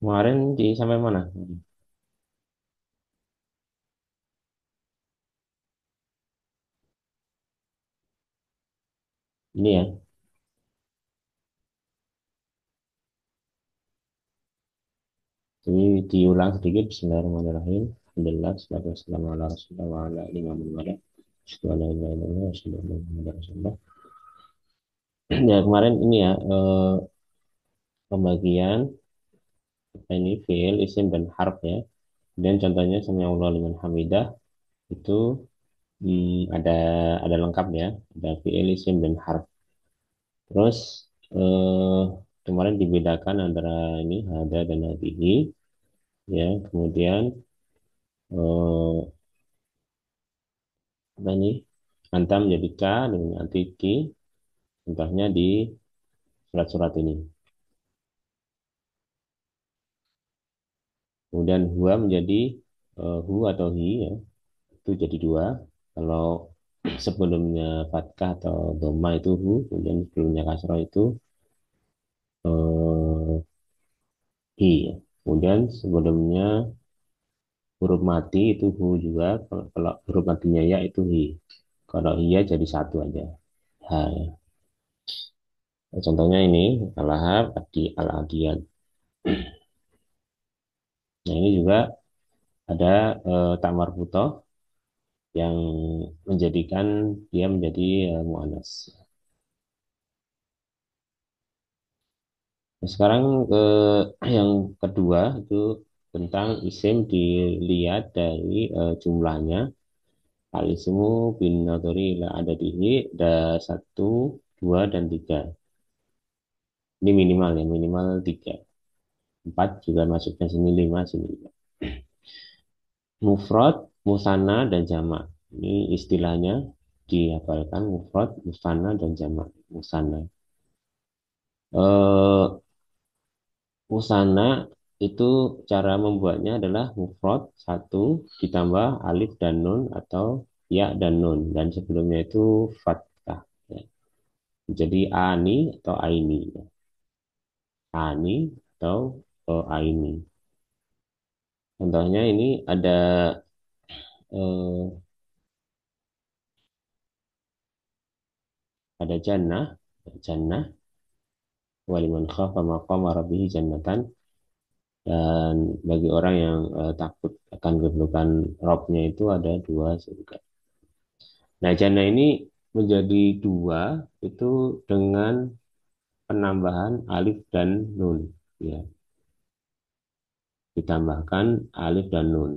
Kemarin di sampai mana? Ini ya. Jadi diulang sedikit. Bismillahirrahmanirrahim. Alhamdulillah. Salatu wassalamu ala rasulillah wa ala alihi wa man wala. Asyhadu an la ilaha illallah wa asyhadu anna Muhammadar rasulullah. Ya kemarin ini ya pembagian apa ini fiil, isim dan harf ya. Dan contohnya sami'allahu liman hamidah itu ada lengkap ya. Ada fiil, isim dan harf. Terus eh, kemarin dibedakan antara ini hada dan hadihi ya. Kemudian apa ini antam menjadi ka dengan anti ki, contohnya di surat-surat ini. Kemudian huwa menjadi hu atau hi ya, itu jadi dua. Kalau sebelumnya fathah atau doma itu hu, kemudian sebelumnya kasroh itu eh, hi ya. Kemudian sebelumnya huruf mati itu hu juga, kalau huruf matinya ya itu hi. Kalau iya jadi satu aja. Ha, ya. Contohnya ini al-lahab, adi, al-adiyat. Nah ini juga ada tak marbutoh yang menjadikan dia menjadi muannas. Nah, sekarang ke yang kedua itu tentang isim dilihat dari jumlahnya. Al-ismu bin nadhari ila adadihi ada satu, dua, dan tiga. Ini minimal ya, minimal tiga. Empat juga masuknya sini, lima sini. Mufrad, musanna, dan jamak. Ini istilahnya dihafalkan mufrad, musanna, dan jamak. Musanna. Eh, Musanna itu cara membuatnya adalah mufrad satu ditambah alif dan nun atau ya dan nun dan sebelumnya itu fathah ya. Jadi ani atau aini ya. Ani atau aini. Contohnya ini eh, ada jannah, jannah waliman khafa maqama rabbih jannatan, dan bagi orang yang takut akan kedudukan Robnya itu ada dua surga. Nah, jannah ini menjadi dua itu dengan penambahan alif dan nun, ya, ditambahkan alif dan nun.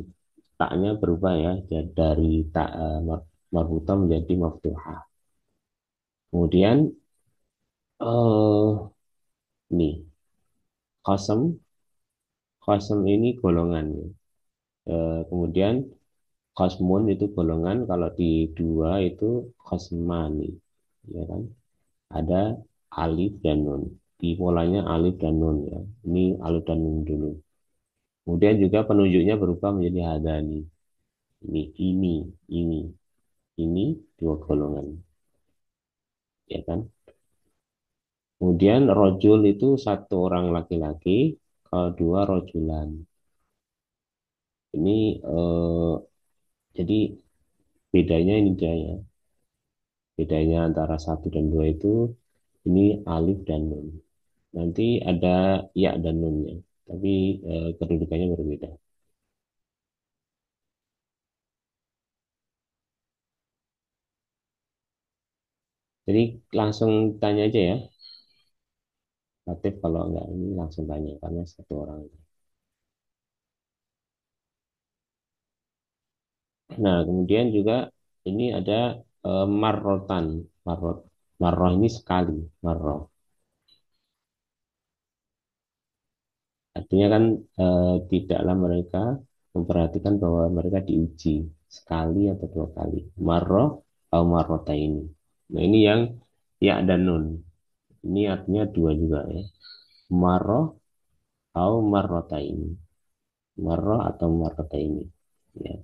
Taknya berubah ya, dari tak marbuthah menjadi maftuhah. Kemudian ini qasam, qasam ini golongan. Kemudian qasmun itu golongan, kalau di dua itu qasmani, ya kan? Ada alif dan nun. Di polanya alif dan nun ya. Ini alif dan nun dulu. Kemudian juga penunjuknya berubah menjadi hadani. Ini, ini dua golongan, ya kan? Kemudian rojul itu satu orang laki-laki, kalau dua rojulan. Ini jadi bedanya ini dia ya. Bedanya antara satu dan dua itu ini alif dan nun. Nanti ada ya dan nunnya, tapi kedudukannya berbeda. Jadi langsung tanya aja ya, Latif kalau enggak ini langsung tanya karena satu orang. Nah, kemudian juga ini ada marrotan, marrot, marroh ini sekali, marroh. Artinya kan tidaklah mereka memperhatikan bahwa mereka diuji sekali atau dua kali. Marroh atau marrota ini. Nah, ini yang ya dan nun. Ini artinya dua juga ya. Marroh atau marrota ini. Marroh atau marrota ini. Ya.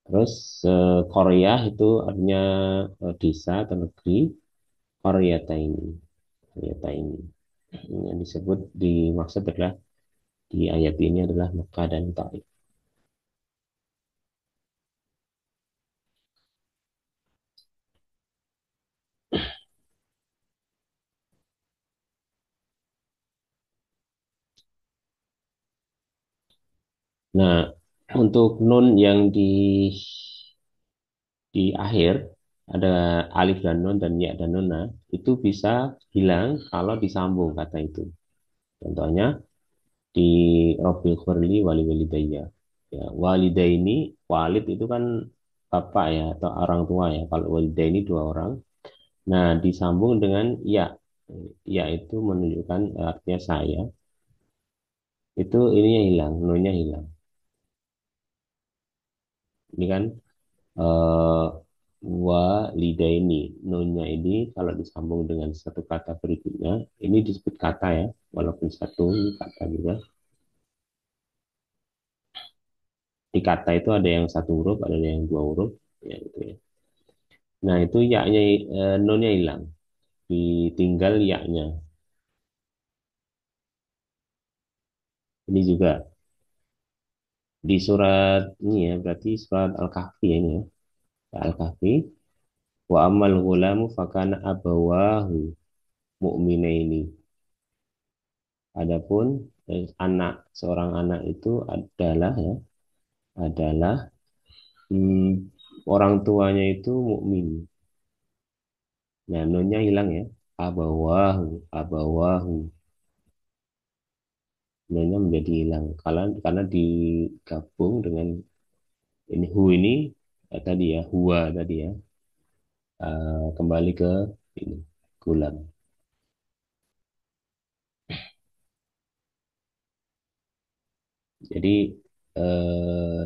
Terus Korea itu artinya desa atau negeri. Korea ini. ternyata ini yang disebut dimaksud adalah di ayat ini adalah Mekah dan Taif. Nah, untuk nun yang di akhir ada alif dan nun dan ya dan nun, nah, itu bisa hilang kalau disambung kata itu. Contohnya di Rabbil Khurli wali walidayya. Ya, walidaini, walid itu kan bapak ya atau orang tua ya. Kalau walidaini dua orang. Nah, disambung dengan ya. Ya itu menunjukkan artinya saya. Itu ininya hilang, nunnya hilang. Ini kan eh walidaini. Nunnya ini kalau disambung dengan satu kata berikutnya, ini disebut kata ya, walaupun satu kata juga. Di kata itu ada yang satu huruf, ada yang dua huruf, ya gitu ya. Nah itu yaknya, nunnya hilang, ditinggal yaknya. Ini juga di surat ini ya, berarti surat Al-Kahfi ya ini ya. Al-Kahfi, wa amal ghulamu fakana abawahu mu'minaini. Adapun anak seorang anak itu adalah ya adalah hmm, orang tuanya itu mukmin. Nah, nunnya hilang ya. Abawahu, abawahu. Nunnya menjadi hilang. Karena digabung dengan ini hu ini tadi ya, huwa tadi ya. Kembali ke ini gulam. Jadi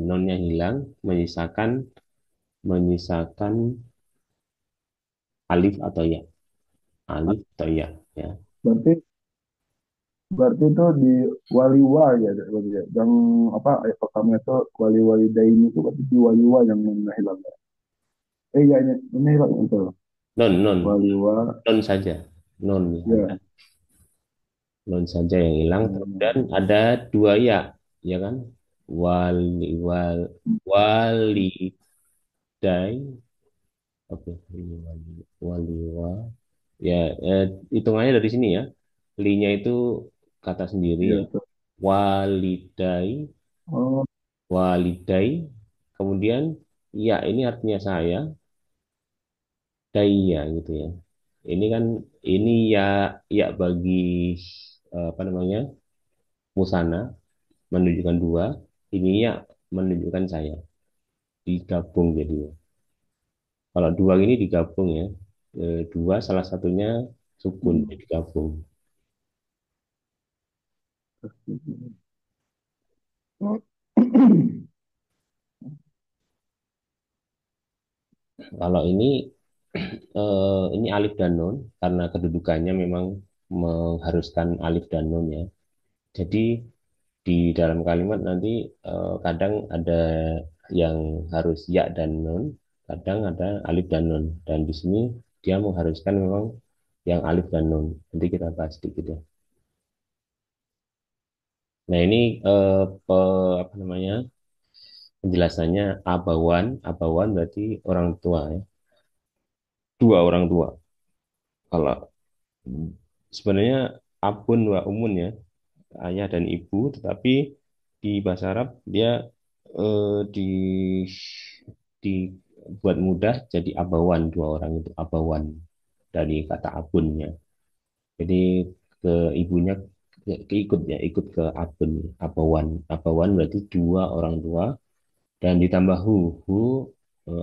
nunnya hilang, menyisakan alif atau ya, alif atau ya, ya. Berarti berarti itu di waliwa ya, berarti ya. Yang apa ayat pertama itu wali daini itu berarti di waliwa yang hilang. Ya ini hilang itu. Non, non, Waliwa non saja, non ya, hanya ya. non saja yang hilang. Hmm, Dan ada dua ya, ya kan? Wali, walidai, oke, waliwa, ya, hitungannya dari sini ya. Linya itu kata sendiri ya ya. itu. Walidai, Oh, walidai, kemudian ya ini artinya saya, daya gitu ya. Ini kan ini ya ya bagi apa namanya musana menunjukkan dua, ini ya menunjukkan saya digabung jadi. Kalau dua ini digabung ya, dua salah satunya sukun hmm. jadi gabung. Kalau ini alif dan nun karena kedudukannya memang mengharuskan alif dan nun ya. Jadi di dalam kalimat nanti kadang ada yang harus ya dan nun, kadang ada alif dan nun. Dan di sini dia mengharuskan memang yang alif dan nun. Nanti kita bahas sedikit ya. Nah ini apa namanya penjelasannya abawan, abawan berarti orang tua ya, dua orang tua. Kalau sebenarnya abun wa umun ya, ayah dan ibu, tetapi di bahasa Arab dia dibuat mudah jadi abawan, dua orang itu abawan dari kata abunnya. Jadi ke ibunya keikut ya, ikut ke abun, abawan. Abawan berarti dua orang tua dan ditambah hu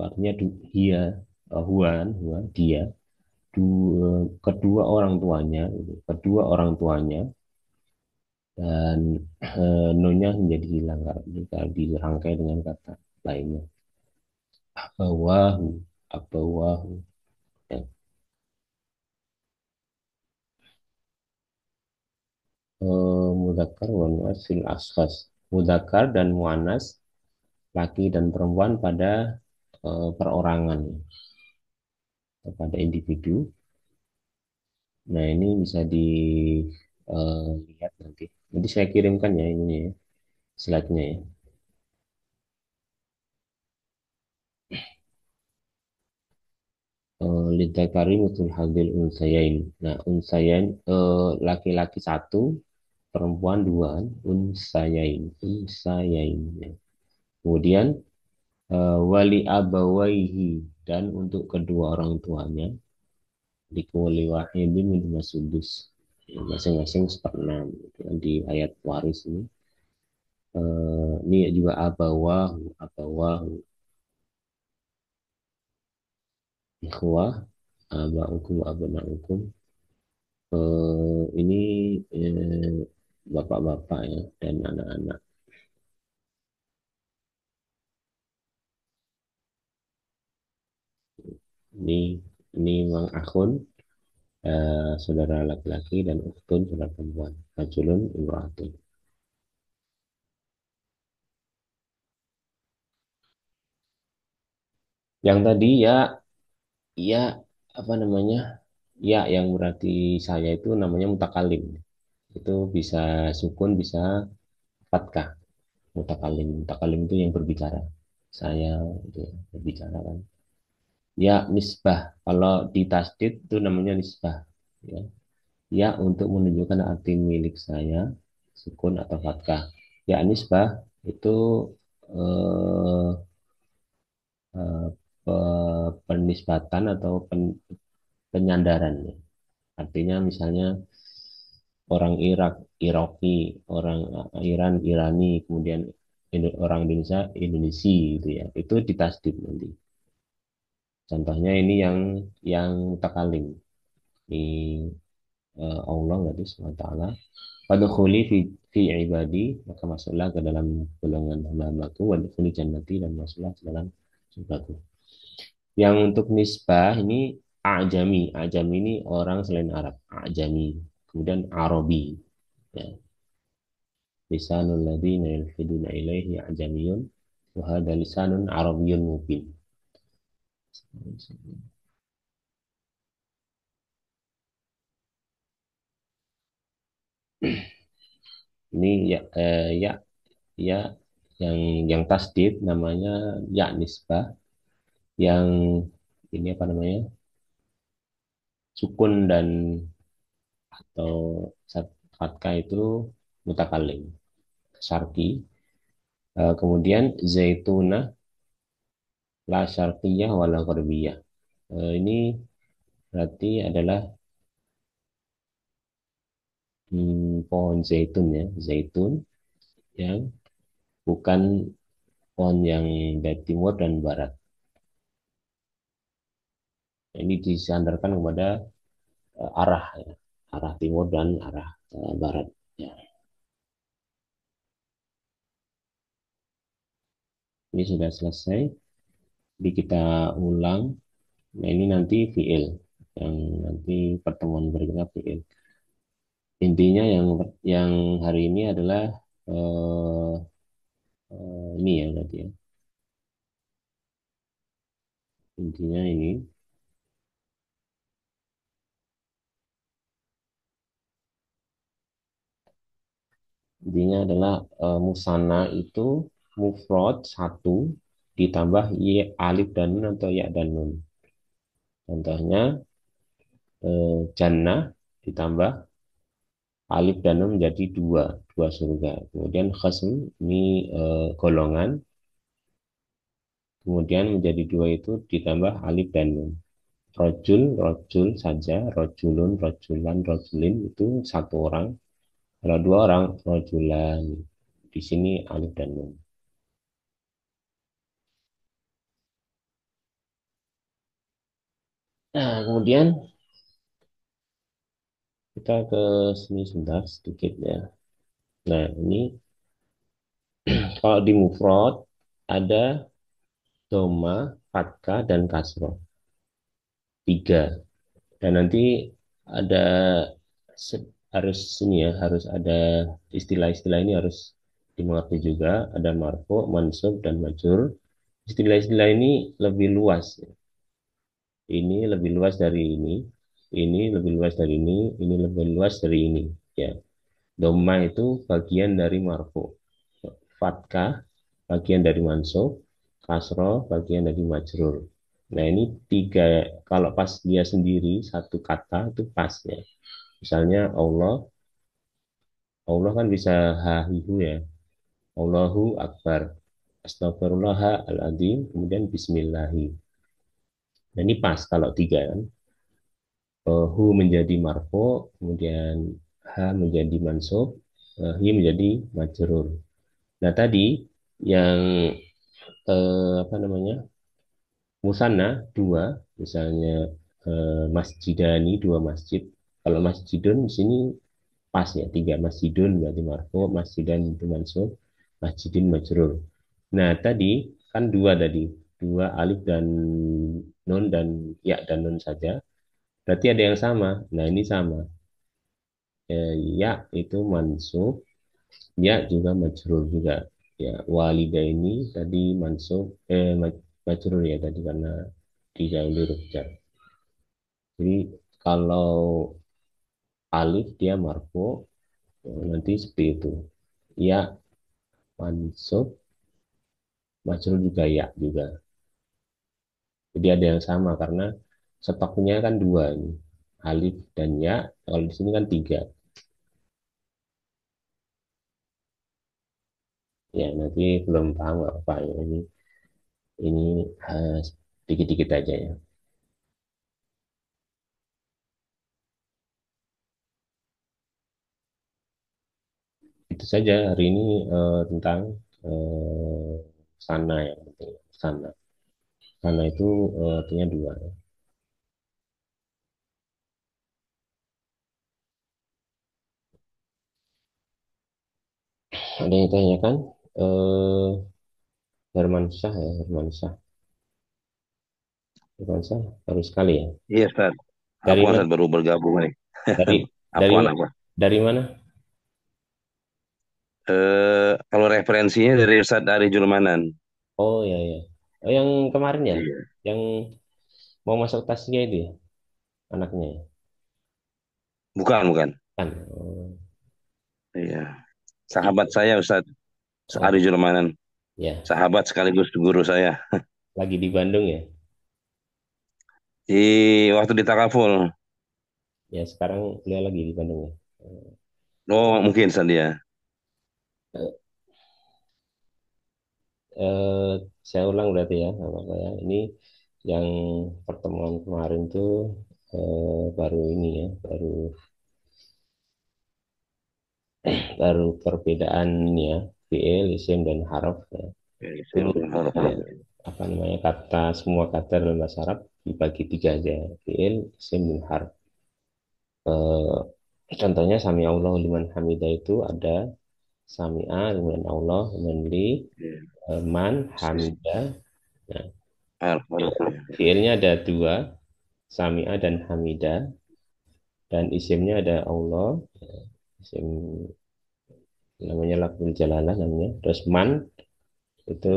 artinya dia, huan, huan, dia, kedua orang tuanya, gitu. Kedua orang tuanya dan nunnya menjadi hilang kalau dirangkai dengan kata lainnya. Abawahu, abawahu. Ya. Mudzakkar wa muannas fil ashkhas. Mudzakkar dan muannas, laki dan perempuan pada perorangan, pada individu. Nah, ini bisa dilihat nanti. Nanti saya kirimkan ya ini ya, slide-nya ya. Lidzakari mutul hadil unsayain. Nah, unsayain laki-laki satu, perempuan dua, unsayain, unsayain. Ya. Kemudian wali abawaihi dan untuk kedua orang tuanya likulli wahidin minhuma sudus. Ya, masing-masing seperenam gitu kan, di ayat waris ini. Ini juga abawahu, abawahu, ikhwah, abaukum, abnaukum. Ini bapak-bapak ya dan anak-anak. Ini ini Mang Akhun, saudara laki-laki dan ukhtun saudara perempuan. Rajulun imraatun. Yang tadi ya ya apa namanya? Ya yang berarti saya itu namanya mutakalim. Itu bisa sukun, bisa fathah. Mutakalim, mutakalim itu yang berbicara. Saya itu ya, berbicara kan. Ya nisbah. Kalau di tasdid itu namanya nisbah. Ya. Ya untuk menunjukkan arti milik saya, sukun atau fathah. Ya nisbah itu eh, eh, penisbatan atau penyandaran. Ya. Artinya misalnya orang Irak, Iraki, orang Iran, Irani, kemudian orang Indonesia, Indonesia gitu ya. Itu ditasdid nanti. Contohnya ini yang takalim. Di Allah berarti SWT. Fadkhuli fi ibadi, maka masuklah ke dalam golongan hamba-hambaku, wadkhuli jannati dan masuklah ke dalam surgaku. Yang untuk nisbah ini ajami, ajami ini orang selain Arab, ajami. Kemudian Arabi, ya. Lisanul ladzina yulhiduna ilaihi ajamiyun wa hadha lisanun arabiyyun mubin. Ini ya ya ya yang tasdid namanya ya nisbah, yang ini apa namanya? Sukun dan atau fathah itu mutakalim, syarqi. Kemudian zaituna la syarqiyah wala gharbiyah. Ini berarti adalah pohon zaitun ya, zaitun yang bukan pohon yang dari timur dan barat. Ini disandarkan kepada arah ya, arah timur dan arah barat. Ya. Ini sudah selesai. Jadi kita ulang. Nah ini nanti fiil yang nanti pertemuan berikutnya fiil. Intinya yang hari ini adalah eh, ini ya berarti ya. Intinya ini intinya adalah musana itu mufrad satu ditambah y alif dan nun atau ya dan nun. Contohnya jannah ditambah alif dan nun menjadi dua, dua surga. Kemudian khasm ini golongan, kemudian menjadi dua itu ditambah alif dan nun. Rojul, rojul saja, rojulun, rojulan, rojulin itu satu orang. Kalau dua orang, rojulan. Di sini alif dan nun. Nah, kemudian kita ke sini sebentar sedikit ya. Nah, ini kalau di mufrad ada doma, fathah, dan kasroh. Tiga. Dan nanti ada harus ini ya, harus ada istilah-istilah ini harus dimengerti juga. Ada marfu, mansub, dan majur. Istilah-istilah ini lebih luas. Ini lebih luas dari ini. ini lebih luas dari ini lebih luas dari ini. Ya, doma itu bagian dari marfu, fathah bagian dari mansub, kasro bagian dari majrur. Nah ini tiga, kalau pas dia sendiri satu kata itu pas ya. Misalnya Allah, Allah kan bisa hahihu ya. Allahu Akbar. Astagfirullahaladzim. Kemudian Bismillahi. Nah ini pas kalau tiga kan. Hu menjadi marfo, kemudian ha menjadi mansub, hi menjadi majrur. Nah tadi yang apa namanya musanna dua, misalnya masjidani dua masjid. Kalau masjidun di sini pas ya tiga, masjidun berarti marfu, masjidan itu mansub, masjidin majrur. Nah tadi kan dua tadi, dua alif dan nun dan ya dan nun saja. Berarti ada yang sama. Nah ini sama. Ya itu mansub, ya juga majrur juga. Ya walida ini tadi mansub, majrur ya tadi karena didahului huruf jar. Jadi kalau alif dia marfu, nanti seperti itu. Ya mansub, majrur juga ya juga. Jadi ada yang sama karena stoknya kan dua ini. Alif dan ya, kalau di sini kan tiga. Ya nanti belum paham nggak apa ya. Ini dikit-dikit aja ya. Itu saja hari ini tentang eh, sana yang penting. Sana. Sana itu artinya dua. Ada yang tanyakan? Eh, Hermansyah ya, Hermansyah. Hermansyah baru sekali ya. Iya, Ustaz. Dari Apa mana? Ustaz baru bergabung nih? Dari dari Apaan apa? dari mana? Kalau referensinya dari Ustaz dari Julmanan. Oh ya ya. Oh yang kemarin ya, Iya. yang mau masuk tasnya itu ya, anaknya ya? Bukan, bukan. Kan? Oh, Iya. Sahabat saya Ustaz oh, Ari Julmanan. ya. Sahabat sekaligus guru saya. Lagi di Bandung ya. Di waktu di Takaful. Ya sekarang beliau lagi di Bandung ya. Oh, mungkin Ustaz dia. Eh, eh, saya ulang berarti ya, nggak apa-apa ya. Ini yang pertemuan kemarin tuh baru ini ya, baru perbedaan ya, fiil, isim dan harf ya. Ya, Itu saya udah harap. ya, apa namanya kata semua kata dalam bahasa Arab dibagi tiga aja, fiil, isim dan harf. Contohnya sami Allahu liman hamidah itu ada sami'a liman Allah liman li Iya. man hamidah. Nah, Harap, harap. fiilnya ada dua, sami'a dan hamidah, dan isimnya ada Allah, isim namanya lafzul jalalah namanya. Terus man itu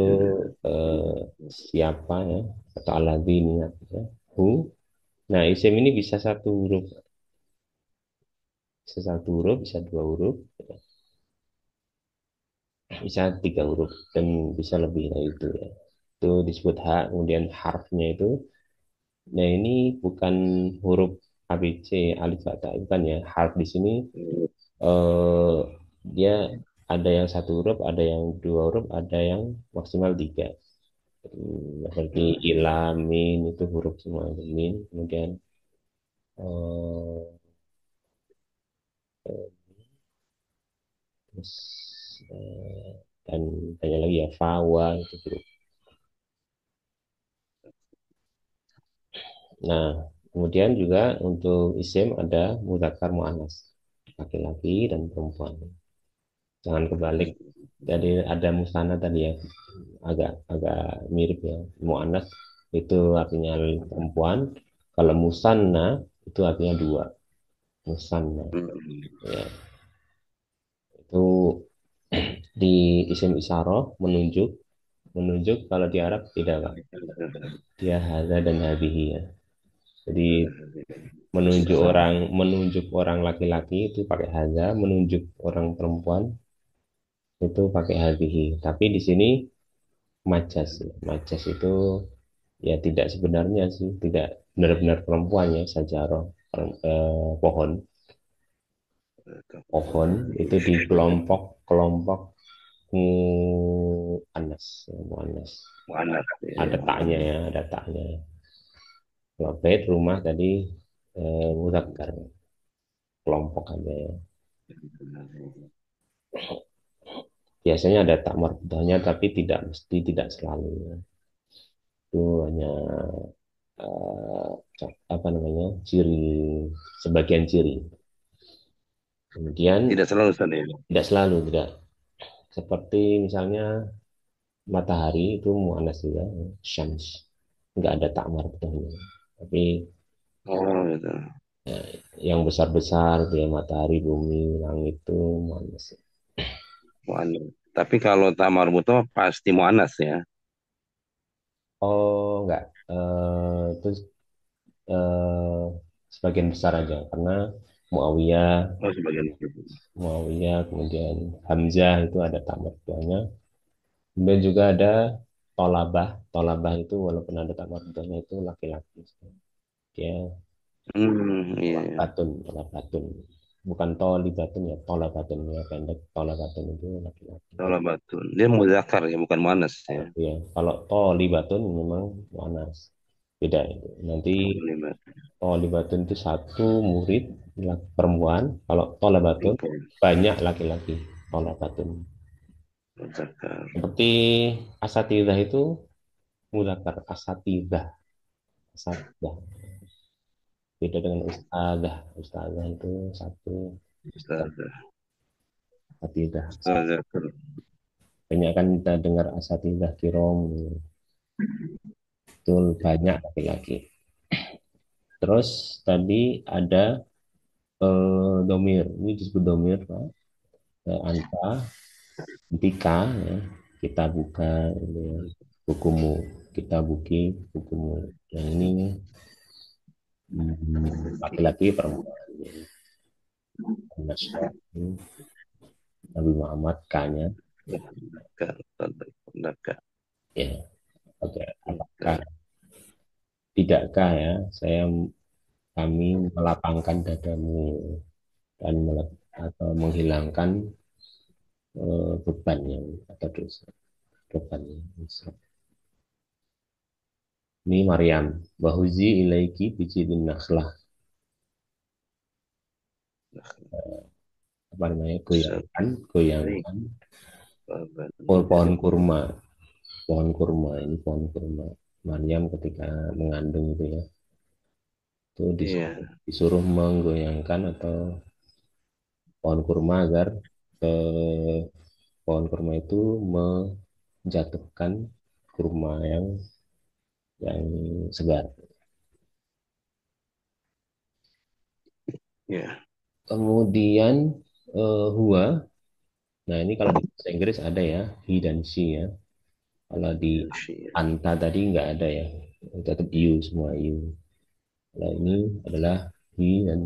eh, siapa ya atau aladzi niat ya. Hu. Nah, isim ini bisa satu huruf, bisa dua huruf, bisa tiga huruf dan bisa lebih dari itu ya. Itu disebut hak. Kemudian harfnya itu, nah ini bukan huruf ABC alif bata bukan ya. Harf di sini eh, dia ada yang satu huruf, ada yang dua huruf, ada yang maksimal tiga. Seperti ilam, min itu huruf semua itu min. Kemudian eh, terus dan banyak lagi ya fawa itu huruf. Nah, kemudian juga untuk isim ada mudzakkar muannas, laki-laki dan perempuan. Jangan kebalik. Jadi ada musana tadi ya, agak agak mirip ya. Muannas itu artinya perempuan, kalau musanna itu artinya dua. Musanna ya. Itu di isim isyarah menunjuk, menunjuk kalau di Arab tidak Pak. Dia hadza dan hadhihi ya. Jadi menunjuk orang laki-laki itu pakai haza, menunjuk orang perempuan itu pakai hadhihi. Tapi di sini majas, ya. Majas itu ya tidak sebenarnya sih, tidak benar-benar perempuan ya, sajarah, pohon. Pohon itu di kelompok muannas, ya, muannas. Muannas. Ada Ya. taknya ya, ada taknya. Kalau bait rumah tadi muzakkar, kelompok aja ya. Biasanya ada tak marbutahnya tapi tidak mesti, tidak selalu ya. Itu hanya eh, apa namanya, ciri, sebagian ciri. Kemudian Tidak selalu Ustaz ya. tidak selalu, tidak, seperti misalnya matahari itu muannas juga, syams, nggak ada tak marbutahnya. Tapi Oh gitu. yang besar-besar dia matahari, bumi, langit itu muannas. Muannas. Tapi kalau tamar buto pasti muannas ya. Oh, enggak. Itu eh, sebagian besar aja karena Muawiyah, Oh sebagian itu. Muawiyah, kemudian Hamzah itu ada tamat buahnya. Kemudian juga ada Tolabah. Tolabah itu walaupun ada tamat buahnya itu laki-laki. Dia Iya, iya. Tolabatun. Bukan Tolibatun ya, Tolabatun ya, pendek. Tolabatun itu laki-laki. Kalau batun. Dia muzakkar ya, bukan muannas ya. Ya, kalau Tolibatun memang Wanas. Beda itu. Nanti Libat. Tolibatun itu satu murid perempuan. Kalau Tolabatun Oke. banyak laki-laki. Tolabatun. Muzakkar. Seperti asatidah itu mudzakkar, asatidah. Asatidah. Beda dengan ustadzah. Ustadzah itu satu, Ustaz. asatidah. Muzakkar. Banyak kan kita dengar asatidah kirom, itu banyak laki-laki. Terus tadi ada domir. Ini disebut domir, Pak. Anta, ketika ya, kita buka ini ya, bukumu, kita buki bukumu. Yang ini laki-laki perempuan. Nasyar, Nabi Muhammad K-nya Muzakkar. ya. Oke, apakah tidakkah ya saya, kami melapangkan dadamu dan atau menghilangkan beban yang atau dosa, beban yang dosa. Ini Maryam, wahuzi ilaiki bijidin nakhlah, apa namanya, goyangkan, goyangkan oh, pohon kurma, ini pohon kurma. Maryam ketika mengandung itu ya, itu Iya, disuruh menggoyangkan atau pohon kurma agar eh, pohon kurma itu menjatuhkan kurma yang segar. iya. Kemudian huwa, nah ini kalau di bahasa Inggris ada ya, he dan she ya. Kalau di Indonesia. anta tadi nggak ada ya, tetap you, semua you. Kalau ini adalah he dan